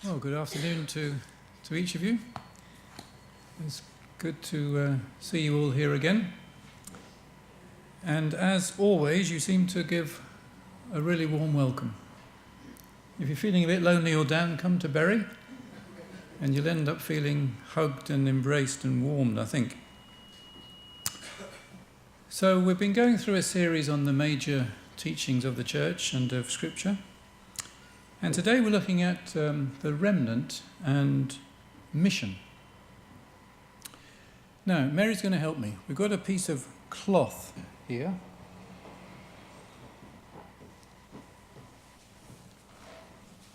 Well, good afternoon to each of you. It's good to see you all here again. And as always, you seem to give a really warm welcome. If you're feeling a bit lonely or down, come to Barrett, and you'll end up feeling hugged and embraced and warmed, I think. So we've been going through a series on the major teachings of the church and of Scripture. And today we're looking at the remnant and mission. Now, Mary's going to help me. We've got a piece of cloth here.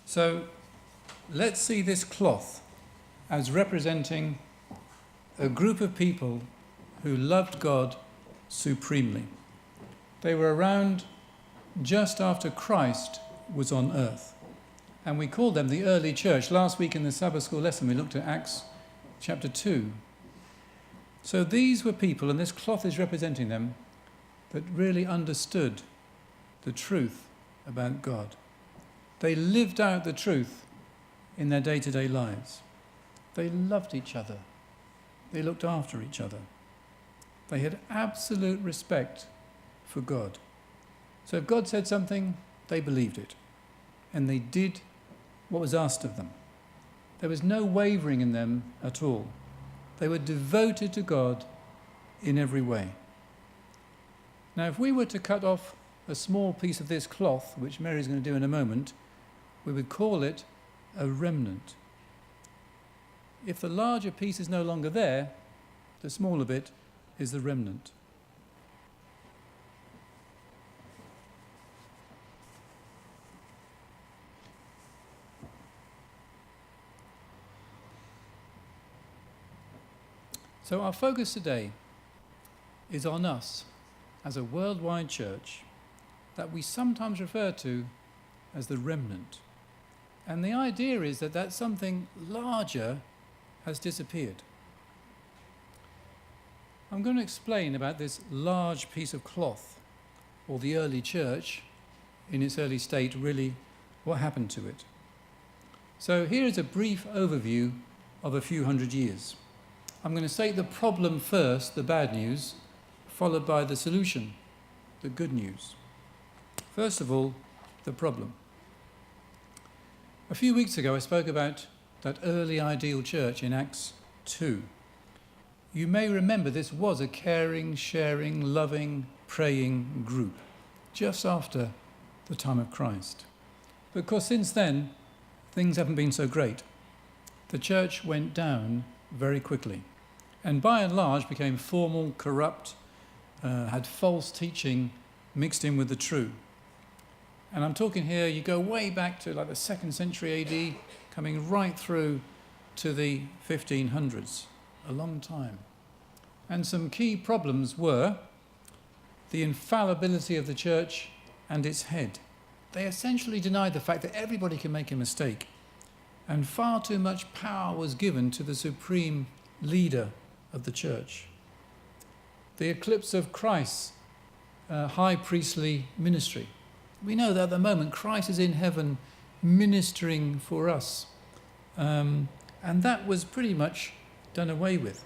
So let's see this cloth as representing a group of people who loved God supremely. They were around just after Christ was on earth. And we called them the early church. Last week in the Sabbath school lesson, we looked at Acts chapter 2. So these were people, and this cloth is representing them, that really understood the truth about God. They lived out the truth in their day-to-day lives. They loved each other. They looked after each other. They had absolute respect for God. So if God said something, they believed it. And they did what was asked of them. There was no wavering in them at all. They were devoted to God in every way. Now, if we were to cut off a small piece of this cloth, which Mary's going to do in a moment, we would call it a remnant. If the larger piece is no longer there, the smaller bit is the remnant. So our focus today is on us as a worldwide church that we sometimes refer to as the remnant. And the idea is that something larger has disappeared. I'm going to explain about this large piece of cloth, or the early church in its early state, really what happened to it. So here is a brief overview of a few hundred years. I'm going to state the problem first, the bad news, followed by the solution, the good news. First of all, the problem. A few weeks ago, I spoke about that early ideal church in Acts 2. You may remember this was a caring, sharing, loving, praying group, just after the time of Christ. But of course, since then, things haven't been so great. The church went down very quickly, and by and large became formal, corrupt, had false teaching mixed in with the true. And I'm talking here, you go way back to like the 2nd century AD, coming right through to the 1500s, a long time. And some key problems were the infallibility of the church and its head. They essentially denied the fact that everybody can make a mistake, and far too much power was given to the supreme leader of the church. The eclipse of Christ's high priestly ministry. We know that at the moment Christ is in heaven ministering for us. And that was pretty much done away with.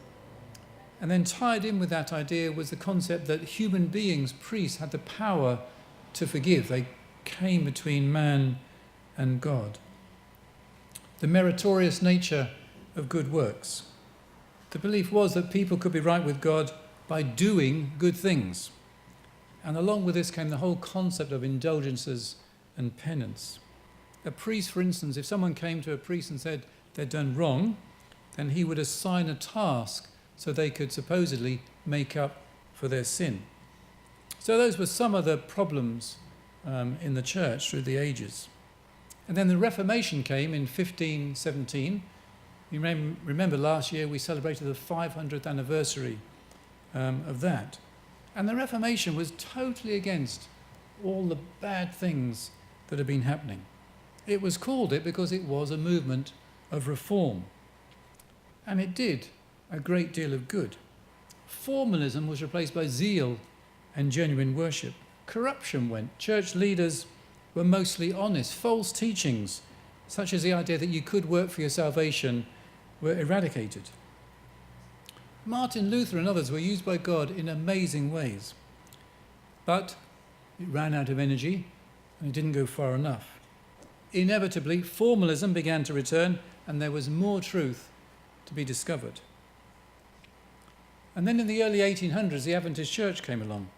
And then tied in with that idea was the concept that human beings, priests, had the power to forgive. They came between man and God. The meritorious nature of good works. The belief was that people could be right with God by doing good things. And along with this came the whole concept of indulgences and penance. A priest, for instance, if someone came to a priest and said they'd done wrong, then he would assign a task so they could supposedly make up for their sin. So those were some of the problems in the church through the ages. And then the Reformation came in 1517. You may remember last year we celebrated the 500th anniversary of that. And the Reformation was totally against all the bad things that had been happening. It was called it because it was a movement of reform. And it did a great deal of good. Formalism was replaced by zeal and genuine worship. Corruption went. Church leaders were mostly honest. False teachings such as the idea that you could work for your salvation, were eradicated. Martin Luther and others were used by God in amazing ways, but it ran out of energy and it didn't go far enough. Inevitably, formalism began to return and there was more truth to be discovered. And then in the early 1800s, the Adventist Church came along,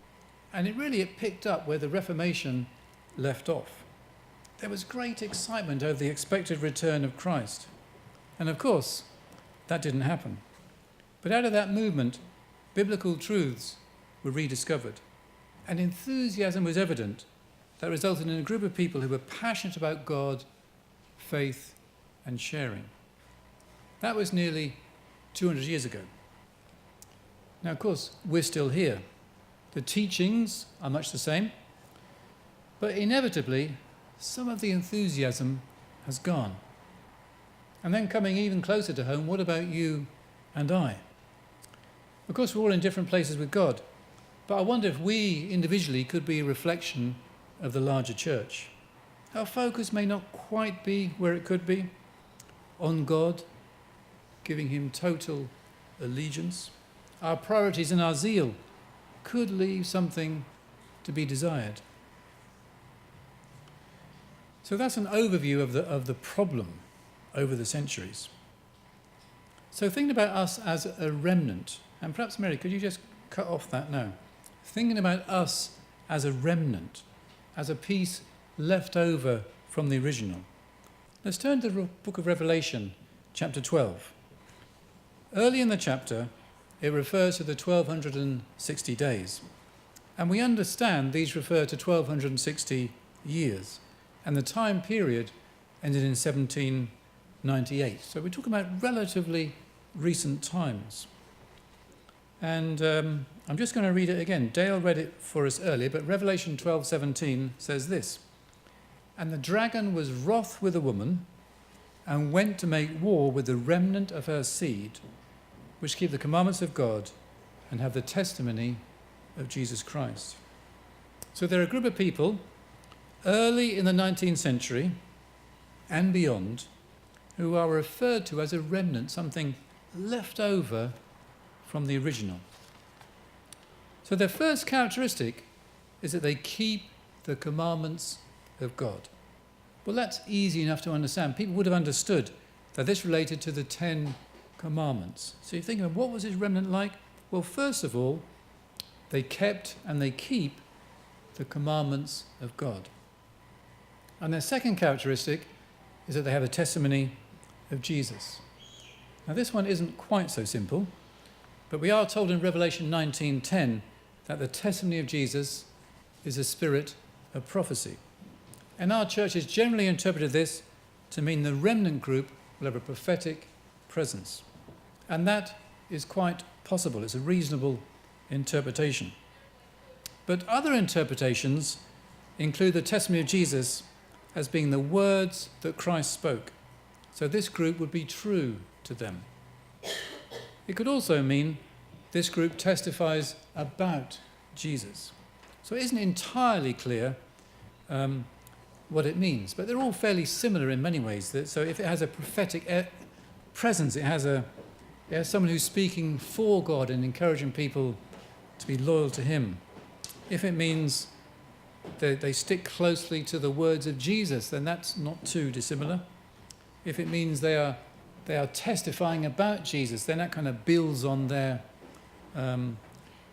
and it picked up where the Reformation left off. There was great excitement over the expected return of Christ. And of course, that didn't happen. But out of that movement, biblical truths were rediscovered. And enthusiasm was evident that resulted in a group of people who were passionate about God, faith, and sharing. That was nearly 200 years ago. Now, of course, we're still here. The teachings are much the same, but inevitably, some of the enthusiasm has gone. And then coming even closer to home, what about you and I? Of course, we're all in different places with God, but I wonder if we individually could be a reflection of the larger church. Our focus may not quite be where it could be, on God, giving him total allegiance. Our priorities and our zeal could leave something to be desired. So that's an overview of the problem over the centuries. So thinking about us as a remnant, and perhaps Mary, could you just cut off that now? Thinking about us as a remnant, as a piece left over from the original. Let's turn to the book of Revelation, chapter 12. Early in the chapter, it refers to the 1260 days. And we understand these refer to 1260 years. And the time period ended in 1798. So we're talking about relatively recent times. And I'm just going to read it again. Dale read it for us earlier, but Revelation 12:17 says this. And the dragon was wroth with the woman and went to make war with the remnant of her seed, which keep the commandments of God and have the testimony of Jesus Christ. So there are a group of people early in the 19th century and beyond who are referred to as a remnant, something left over from the original. So their first characteristic is that they keep the commandments of God. Well, that's easy enough to understand. People would have understood that this related to the 10 commandments. So you think of what was his remnant like? Well, first of all, they kept and they keep the commandments of God. And their second characteristic is that they have a testimony of Jesus. Now this one isn't quite so simple, but we are told in Revelation 19:10 that the testimony of Jesus is a spirit of prophecy. And our church has generally interpreted this to mean the remnant group will have a prophetic presence. And that is quite possible. It's a reasonable interpretation. But other interpretations include the testimony of Jesus as being the words that Christ spoke. So this group would be true to them. It could also mean this group testifies about Jesus. So it isn't entirely clear what it means, but they're all fairly similar in many ways. So if it has a prophetic presence, it has someone who's speaking for God and encouraging people to be loyal to him. If it means that they stick closely to the words of Jesus, then that's not too dissimilar. If it means they are testifying about Jesus, then that kind of builds on their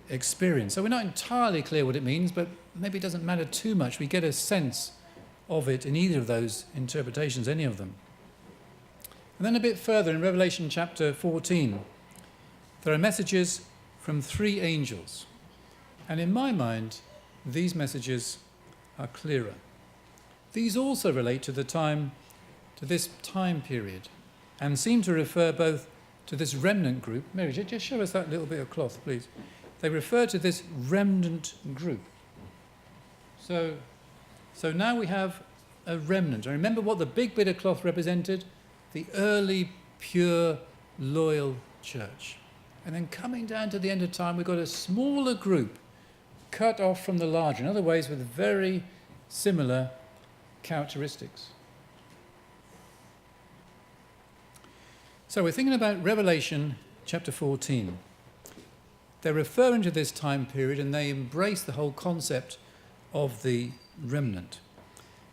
experience. So we're not entirely clear what it means, but maybe it doesn't matter too much. We get a sense of it in either of those interpretations, any of them. And then a bit further in Revelation chapter 14, there are messages from 3 angels. And in my mind, these messages are clearer. These also relate to this time period, and seem to refer both to this remnant group. Mary, just show us that little bit of cloth, please. They refer to this remnant group. So now we have a remnant. And remember what the big bit of cloth represented? The early, pure, loyal church. And then coming down to the end of time, we've got a smaller group cut off from the larger, in other ways with very similar characteristics. So we're thinking about Revelation chapter 14. They're referring to this time period and they embrace the whole concept of the remnant.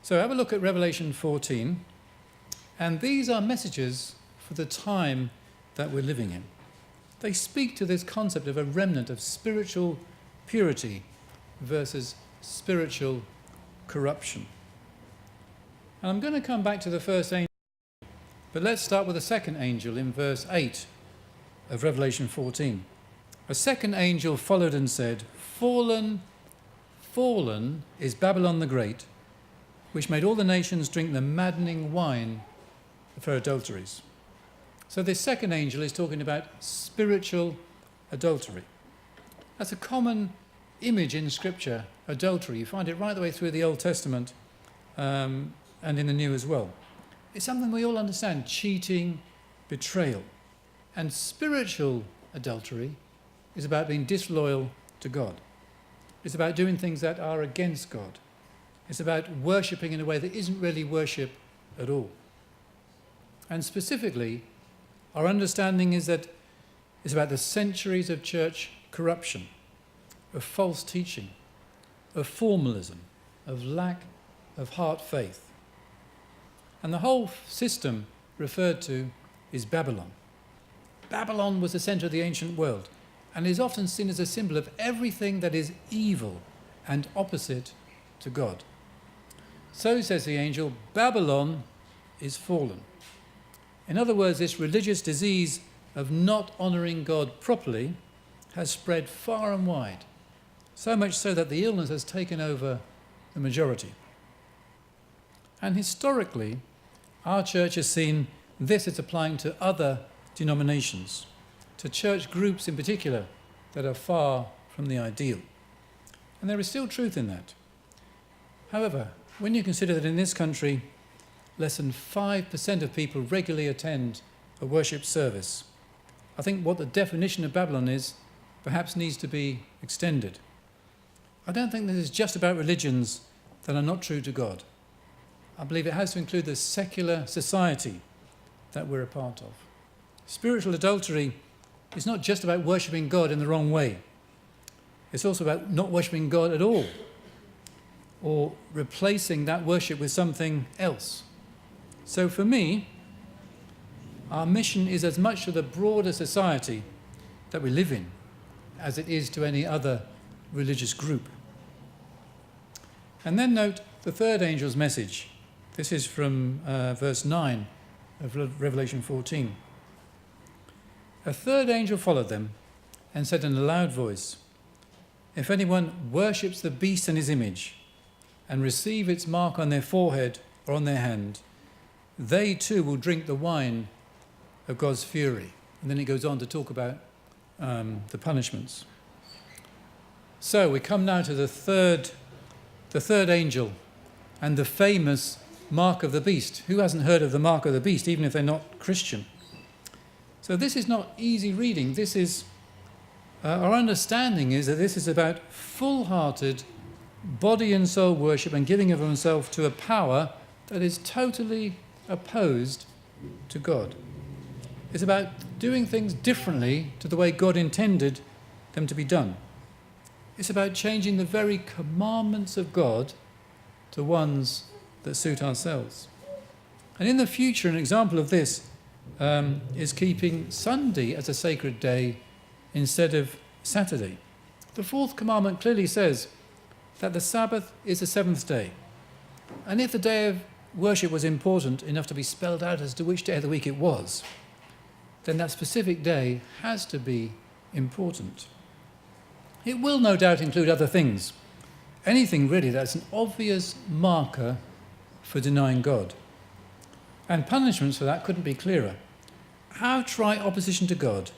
So have a look at Revelation 14, and these are messages for the time that we're living in. They speak to this concept of a remnant of spiritual purity versus spiritual corruption. And I'm going to come back to the first angel, but let's start with the second angel in verse 8 of Revelation 14. A second angel followed and said, "Fallen, fallen is Babylon the Great, which made all the nations drink the maddening wine of her adulteries." So this second angel is talking about spiritual adultery. That's a common image in Scripture, adultery. You find it right the way through the Old Testament and in the New as well. It's something we all understand, cheating, betrayal. And spiritual adultery is about being disloyal to God. It's about doing things that are against God. It's about worshipping in a way that isn't really worship at all. And specifically, our understanding is that it's about the centuries of church corruption, of false teaching, of formalism, of lack of heart faith. And the whole system referred to is Babylon. Babylon was the centre of the ancient world and is often seen as a symbol of everything that is evil and opposite to God. So, says the angel, Babylon is fallen. In other words, this religious disease of not honouring God properly has spread far and wide, so much so that the illness has taken over the majority. And historically, our church has seen this as applying to other denominations, to church groups in particular that are far from the ideal. And there is still truth in that. However, when you consider that in this country, less than 5% of people regularly attend a worship service, I think what the definition of Babylon is perhaps needs to be extended. I don't think this is just about religions that are not true to God. I believe it has to include the secular society that we're a part of. Spiritual adultery is not just about worshipping God in the wrong way. It's also about not worshipping God at all, or replacing that worship with something else. So for me, our mission is as much to the broader society that we live in as it is to any other religious group. And then note the third angel's message. This is from verse 9 of Revelation 14. A third angel followed them and said in a loud voice, "If anyone worships the beast and his image and receive its mark on their forehead or on their hand, they too will drink the wine of God's fury." And then it goes on to talk about the punishments. So we come now to the third angel and the famous mark of the beast. Who hasn't heard of the mark of the beast, even if they're not Christian? So this is not easy reading. This is, our understanding is that this is about full-hearted body and soul worship and giving of oneself to a power that is totally opposed to God. It's about doing things differently to the way God intended them to be done. It's about changing the very commandments of God to ones that suit ourselves. And in the future, an example of this is keeping Sunday as a sacred day instead of Saturday. The fourth commandment clearly says that the Sabbath is the seventh day. And if the day of worship was important enough to be spelled out as to which day of the week it was, then that specific day has to be important. It will no doubt include other things. Anything really that's an obvious marker for denying God. And punishments for that couldn't be clearer. Outright opposition to God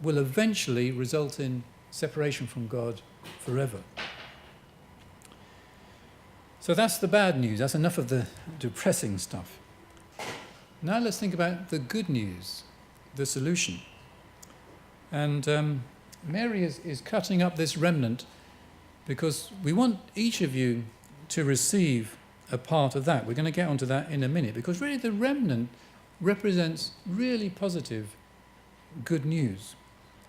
will eventually result in separation from God forever. So that's the bad news. That's enough of the depressing stuff. Now let's think about the good news, the solution. And Mary is cutting up this remnant because we want each of you to receive a part of that. We're going to get onto that in a minute, because really the remnant represents really positive good news.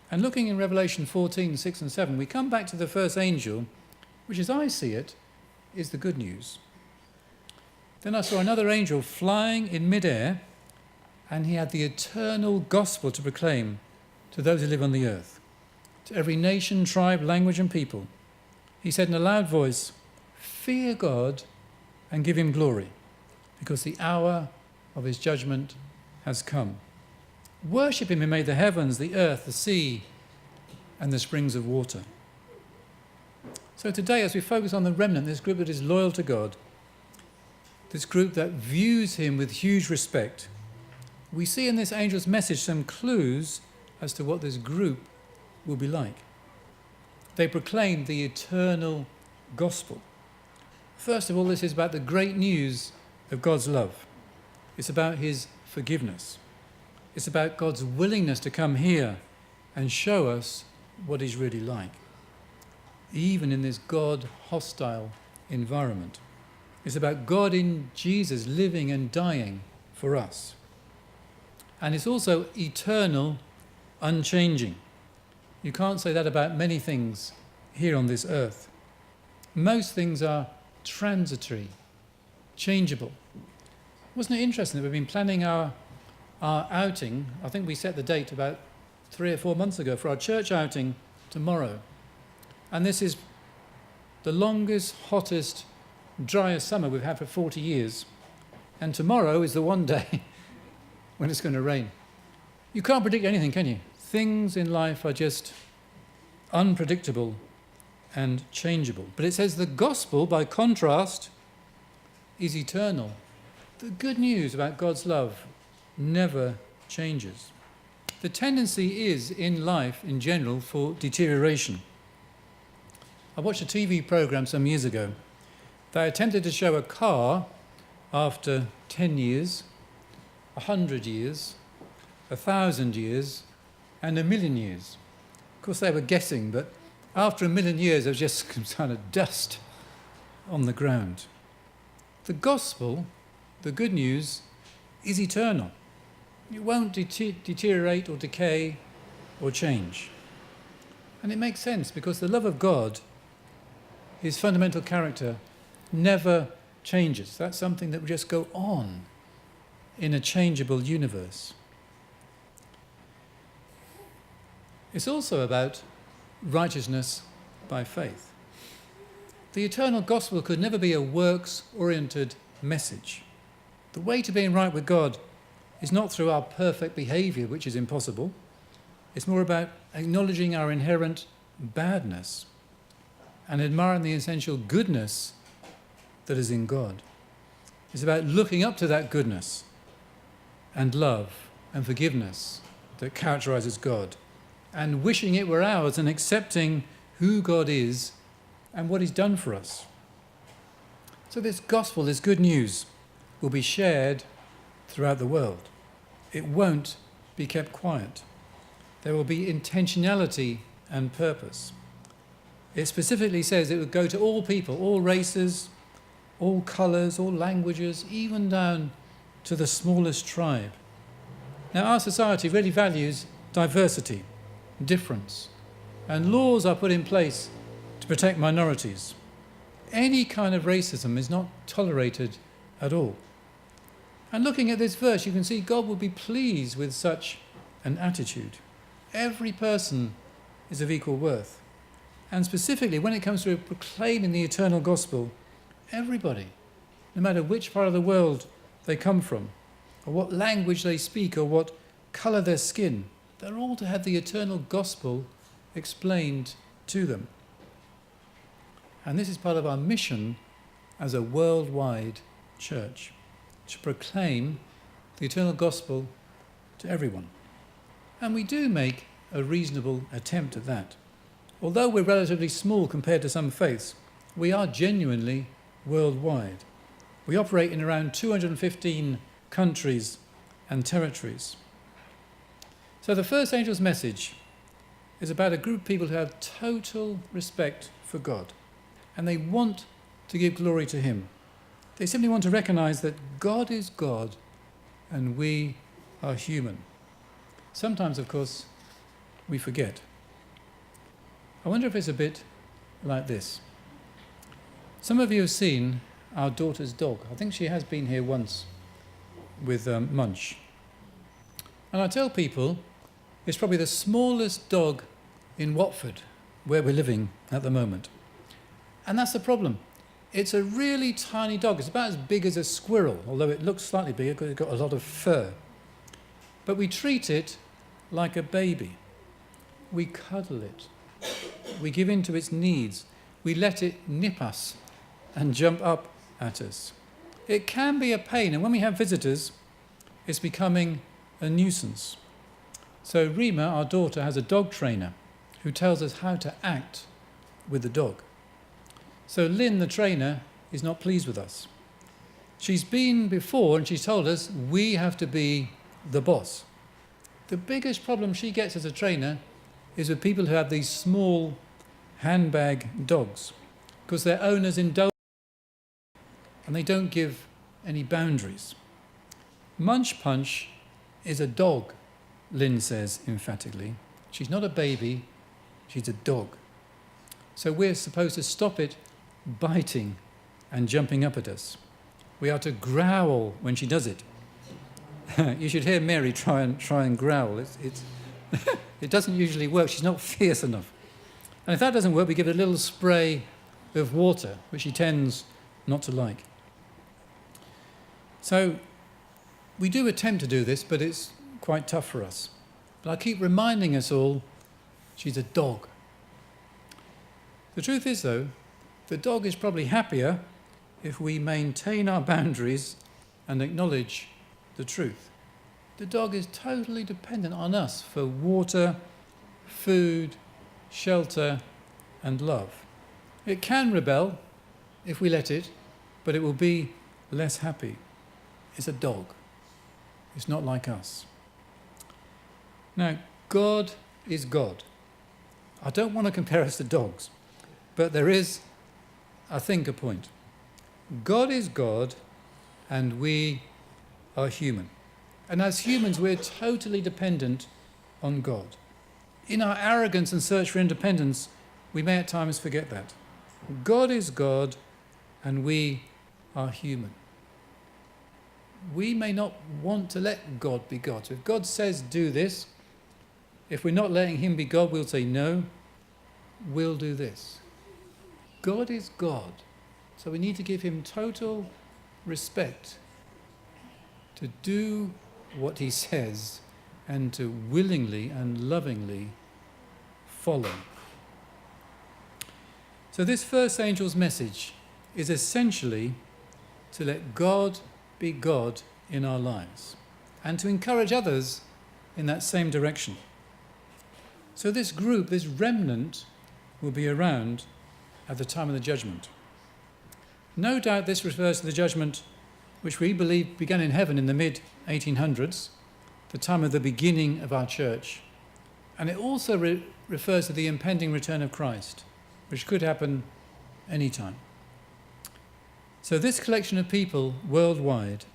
And looking in Revelation 14, 6 and 7, we come back to the first angel, which as I see it, is the good news. Then I saw another angel flying in midair, and he had the eternal gospel to proclaim to those who live on the earth, to every nation, tribe, language and people. He said in a loud voice, "Fear God and give him glory, because the hour of his judgment has come. Worship him who made the heavens, the earth, the sea, and the springs of water." So today, as we focus on the remnant, this group that is loyal to God, this group that views him with huge respect, we see in this angel's message some clues as to what this group will be like. They proclaim the eternal gospel. First of all, this is about the great news of God's love. It's about his forgiveness. It's about God's willingness to come here and show us what he's really like, even in this God-hostile environment. It's about God in Jesus living and dying for us. And it's also eternal, unchanging. You can't say that about many things here on this earth. Most things are transitory, changeable. Wasn't it interesting that we've been planning our outing? I think we set the date about 3 or 4 months ago for our church outing tomorrow. And this is the longest, hottest, driest summer we've had for 40 years. And tomorrow is the one day when it's going to rain. You can't predict anything, can you? Things in life are just unpredictable and changeable. But it says the gospel, by contrast, is eternal. The good news about God's love never changes. The tendency is in life in general for deterioration. I watched a TV program some years ago that attempted to show a car after 10 years, 100 years, 1,000 years, and 1,000,000 years. Of course, they were guessing, but after 1,000,000 years, there was just kind of dust on the ground. The gospel, the good news, is eternal. It won't deteriorate or decay or change. And it makes sense because the love of God, his fundamental character, never changes. That's something that will just go on in a changeable universe. It's also about righteousness by faith. The eternal gospel could never be a works-oriented message. The way to being right with God is not through our perfect behaviour, which is impossible. It's more about acknowledging our inherent badness and admiring the essential goodness that is in God. It's about looking up to that goodness and love and forgiveness that characterises God, and wishing it were ours and accepting who God is and what he's done for us. So this gospel, this good news, will be shared throughout the world. It won't be kept quiet. There will be intentionality and purpose. It specifically says it would go to all people, all races, all colours, all languages, even down to the smallest tribe. Now, our society really values diversity, difference, and laws are put in place to protect minorities. Any kind of racism is not tolerated at all. And looking at this verse, you can see God will be pleased with such an attitude. Every person is of equal worth. And specifically, when it comes to proclaiming the eternal gospel, everybody, no matter which part of the world they come from, or what language they speak, or what colour their skin, they're all to have the eternal gospel explained to them. And this is part of our mission as a worldwide church, to proclaim the eternal gospel to everyone. And we do make a reasonable attempt at that. Although we're relatively small compared to some faiths, we are genuinely worldwide. We operate in around 215 countries and territories. So the first angel's message is about a group of people who have total respect for God, and they want to give glory to him. They simply want to recognize that God is God and we are human. Sometimes, of course, we forget. I wonder if it's a bit like this. Some of you have seen our daughter's dog. I think she has been here once with Munch. And I tell people it's probably the smallest dog in Watford, where we're living at the moment. And that's the problem. It's a really tiny dog. It's about as big as a squirrel, although it looks slightly bigger because it's got a lot of fur. But we treat it like a baby. We cuddle it. We give in to its needs. We let it nip us and jump up at us. It can be a pain, and when we have visitors, it's becoming a nuisance. So Rima, our daughter, has a dog trainer who tells us how to act with the dog. So Lynn, the trainer, is not pleased with us. She's been before and she's told us we have to be the boss. The biggest problem she gets as a trainer is with people who have these small handbag dogs, because their owners indulge and they don't give any boundaries. Munch Punch is a dog, Lynn says emphatically. She's not a baby, she's a dog. So we're supposed to stop it biting and jumping up at us. We are to growl when she does it. You should hear Mary try and growl. It doesn't usually work. She's not fierce enough. And if that doesn't work, we give it a little spray of water, which she tends not to like. So we do attempt to do this, but it's quite tough for us. But I keep reminding us all, she's a dog. The truth is, though, the dog is probably happier if we maintain our boundaries and acknowledge the truth. The dog is totally dependent on us for water, food, shelter, and love. It can rebel if we let it, but it will be less happy. It's a dog. It's not like us. Now, God is God. I don't want to compare us to dogs, but there is, I think, a point. God is God, and we are human. And as humans, we're totally dependent on God. In our arrogance and search for independence, we may at times forget that. God is God, and we are human. We may not want to let God be God. So if God says do this, if we're not letting him be God, we'll say no, we'll do this. God is God. So we need to give him total respect, to do what he says and to willingly and lovingly follow. So this first angel's message is essentially to let God be God in our lives and to encourage others in that same direction. So this group, this remnant, will be around at the time of the judgment. No doubt this refers to the judgment which we believe began in heaven in the mid-1800s, the time of the beginning of our church. And it also refers to the impending return of Christ, which could happen any time. So this collection of people worldwide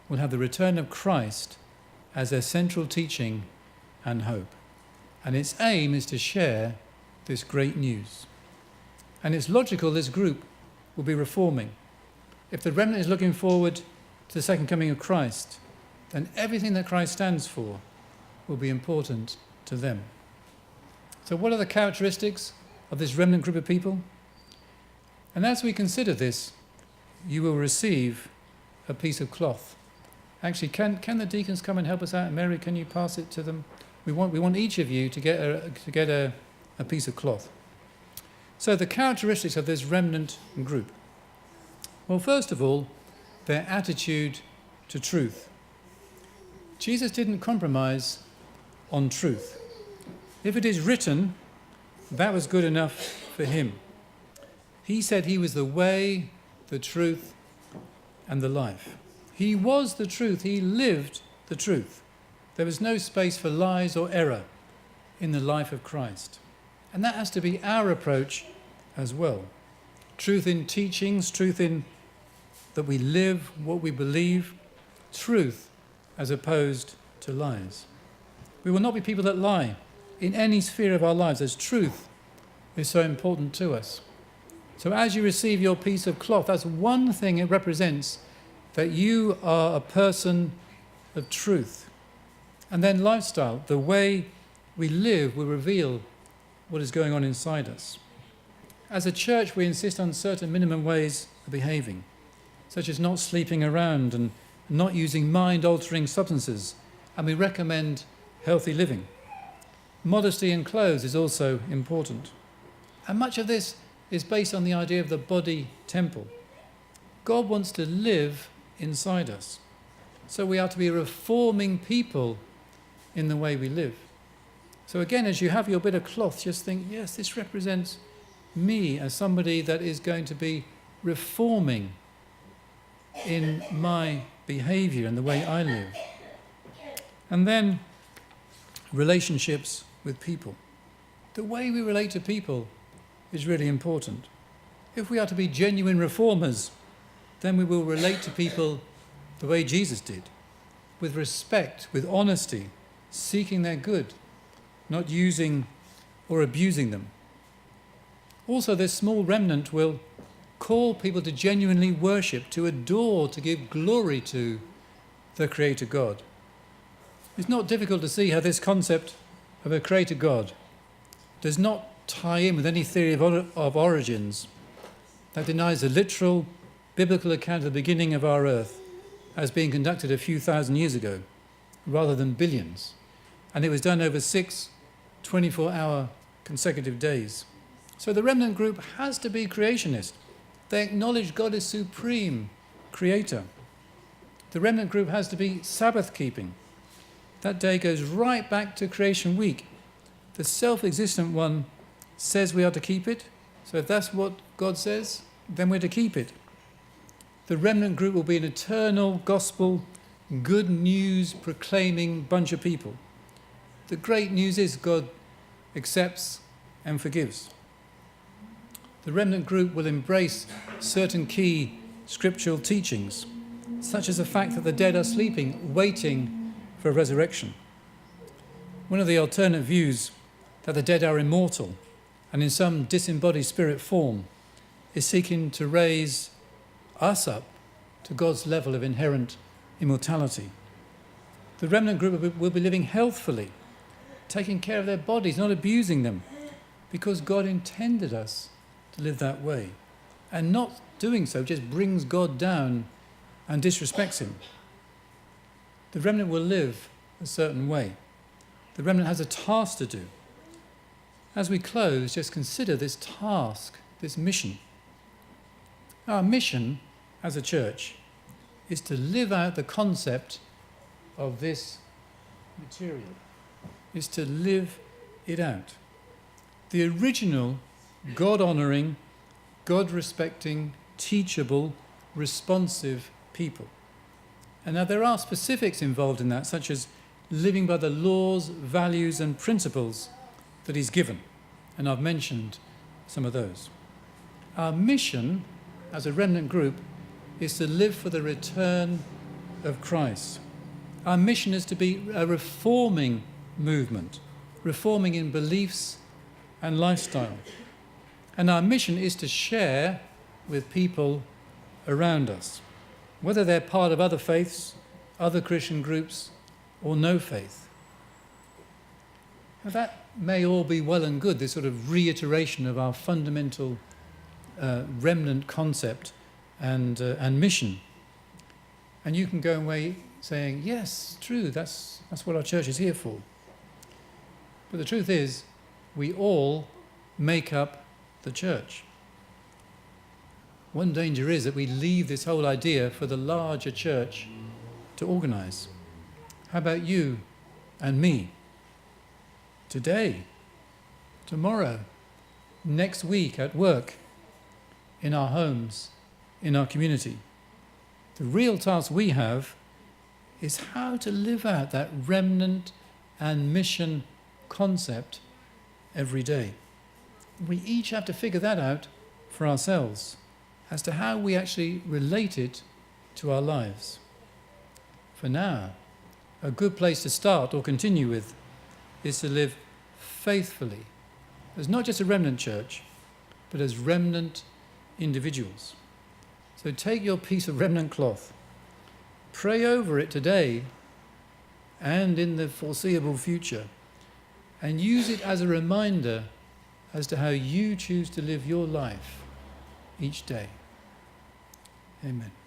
will have the return of Christ as their central teaching and hope. And its aim is to share this great news. And it's logical this group will be reforming. If the remnant is looking forward to the second coming of Christ, then everything that Christ stands for will be important to them. So what are the characteristics of this remnant group of people? And as we consider this, you will receive a piece of cloth. Actually, can the deacons come and help us out? Mary, can you pass it to them? We want each of you to get a piece of cloth. So the characteristics of this remnant group. Well, first of all, their attitude to truth. Jesus didn't compromise on truth. If it is written, that was good enough for him. He said he was the way, the truth, and the life. He was the truth. He lived the truth. There was no space for lies or error in the life of Christ. And that has to be our approach as well. Truth in teachings, truth in that we live, what we believe, truth as opposed to lies. We will not be people that lie in any sphere of our lives, as truth is so important to us. So as you receive your piece of cloth, that's one thing it represents, that you are a person of truth. And then lifestyle, the way we live will reveal what is going on inside us. As a church, we insist on certain minimum ways of behaving, such as not sleeping around and not using mind-altering substances, and we recommend healthy living. Modesty in clothes is also important. And much of this is based on the idea of the body temple. God wants to live inside us. So we are to be reforming people in the way we live. So again, as you have your bit of cloth, just think, yes, this represents me as somebody that is going to be reforming in my behavior and the way I live. And then relationships with people. The way we relate to people is really important. If we are to be genuine reformers, then we will relate to people the way Jesus did, with respect, with honesty, seeking their good, not using or abusing them. Also, this small remnant will call people to genuinely worship, to adore, to give glory to the Creator God. It's not difficult to see how this concept of a Creator God does not tie in with any theory of origins that denies the literal biblical account of the beginning of our earth as being conducted a few thousand years ago, rather than billions. And it was done over 6 24-hour consecutive days. So the remnant group has to be creationist. They acknowledge God as supreme creator. The remnant group has to be Sabbath keeping. That day goes right back to creation week. The self-existent one says we are to keep it. So if that's what God says, then we're to keep it. The remnant group will be an eternal gospel, good news proclaiming bunch of people. The great news is God accepts and forgives. The remnant group will embrace certain key scriptural teachings, such as the fact that the dead are sleeping, waiting for a resurrection. One of the alternate views that the dead are immortal and in some disembodied spirit form is seeking to raise us up to God's level of inherent immortality. The remnant group will be living healthfully, taking care of their bodies, not abusing them, because God intended us to live that way. And not doing so just brings God down and disrespects him. The remnant will live a certain way. The remnant has a task to do. As we close, just consider this task, this mission. Our mission as a church is to live out the concept of this material, is to live it out. The original God-honouring, God-respecting, teachable, responsive people. And now there are specifics involved in that, such as living by the laws, values and principles that he's given. And I've mentioned some of those. Our mission as a remnant group is to live for the return of Christ. Our mission is to be a reforming movement, reforming in beliefs and lifestyle. And our mission is to share with people around us, whether they're part of other faiths, other Christian groups, or no faith. Now that may all be well and good, this sort of reiteration of our fundamental remnant concept and mission. And you can go away saying, yes, true, that's what our church is here for. But the truth is, we all make up the church. One danger is that we leave this whole idea for the larger church to organise. How about you and me? Today, tomorrow, next week at work, in our homes, in our community. The real task we have is how to live out that remnant and mission concept every day. We each have to figure that out for ourselves as to how we actually relate it to our lives. For now, a good place to start or continue with is to live faithfully as not just a remnant church, but as remnant individuals. So take your piece of remnant cloth, pray over it today and in the foreseeable future, and use it as a reminder as to how you choose to live your life each day. Amen.